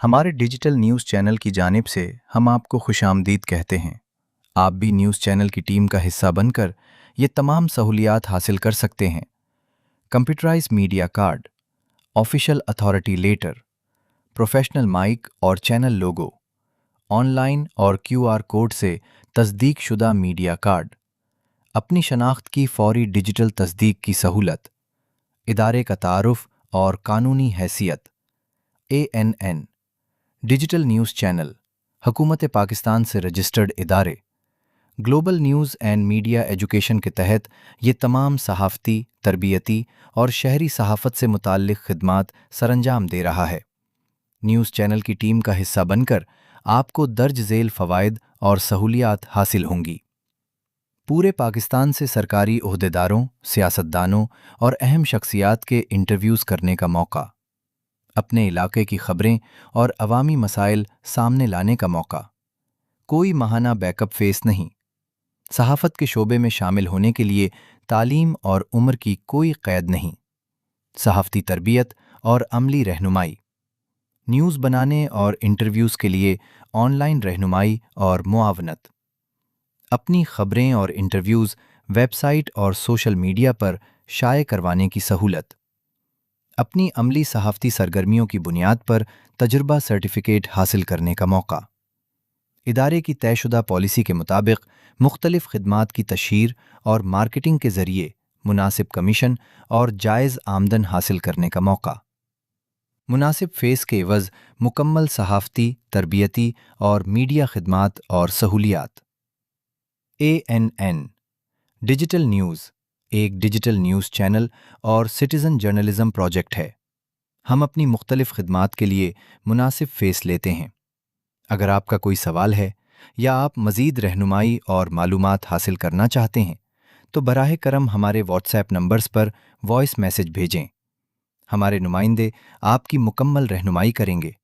हमारे digital news channel की जानिब से हम आपको खुशामदीद कहते हैं। आप भी न्यूज़ चैनल की टीम का हिस्सा बनकर ये तमाम सहूलियात हासिल कर सकते हैं। Computerise media card, official authority letter, professional mic और चैनल लोगो, ऑनलाइन और क्यूआर कोड से तस्दीक शुदा मीडिया कार्ड, अपनी शनाख्त की फौरी डिजिटल तस्दीक की सहूलत, इदारे का तारुफ और कानूनी हैसियत। ANN डिजिटल न्यूज़ चैनल, हुकूमत पाकिस्तान से रजिस्टर्ड इदारे। Global news and media education के तहत ये तमाम सहाफ़ती, तरबियती और शहरी सहाफ़त से मुताल्लिक़ खिदमात सरअंजाम दे रहा है। न्यूज़ चैनल की टीम का हिस्सा बनकर आपको दर्ज झेल फ़वाइद और सहूलियात हासिल होंगी। पूरे पाकिस्तान से सरकारी ओहदेदारों, सियासतदानों और अहम शख्सियात के इंटरव्यूज़ करने का मौका, अपने इलाके की खबरें और अवामी मसाइल सामने लाने का मौका। कोई माहाना बैकअप फेस नहीं। सहाफ़त के शोबे में शामिल होने के लिए तालीम और उम्र की कोई क़ैद नहीं। सहाफ़ती तरबियत और अमली रहनुमाई, न्यूज़ बनाने और इंटरव्यूज़ के लिए ऑनलाइन रहनुमाई और मुआवनत। अपनी खबरें और इंटरव्यूज़ वेबसाइट और सोशल मीडिया पर शाये करवाने की सहूलत। अपनी अमली सहाफ़ती सरगर्मियों की बुनियाद पर तजुर्बा सर्टिफिकेट हासिल करने का मौका। इदारे की तयशुदा पॉलिसी के मुताबिक मुख्तलिफ खिदमात की तशहीर और मार्केटिंग के ज़रिए मुनासिब कमीशन और जायज़ आमदन हासिल करने का मौका। मुनासिब फ़ेस के एवज़ मुकम्मल सहाफ़ती, तरबियती और मीडिया खिदमात और सहूलियात। ANN डिजिटल न्यूज़ एक डिजिटल न्यूज़ चैनल और सिटीज़न जर्नलिज़म प्रोजेक्ट है। हम अपनी मुख्तलिफ खिदमात के लिए मुनासिब फ़ेस लेते हैं। अगर आपका कोई सवाल है या आप मज़ीद रहनुमाई और मालूमात हासिल करना चाहते हैं तो बराह करम हमारे व्हाट्सएप नंबर्स पर वॉइस मैसेज भेजें। हमारे नुमाइंदे आपकी मुकम्मल रहनुमाई करेंगे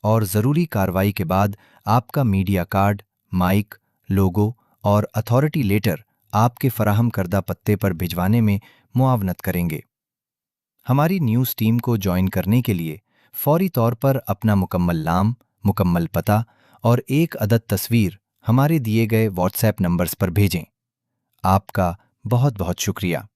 और ज़रूरी कार्रवाई के बाद आपका मीडिया कार्ड, माइक, लोगो और अथॉरिटी लेटर आपके फराहम करदा पत्ते पर भिजवाने में मुआवनत करेंगे। हमारी न्यूज़ टीम को ज्वाइन करने के लिए फौरी तौर पर अपना मुकम्मल नाम, मुकम्मल पता और एक अदद तस्वीर हमारे दिए गए व्हाट्सएप नंबर्स पर भेजें। आपका बहुत बहुत शुक्रिया।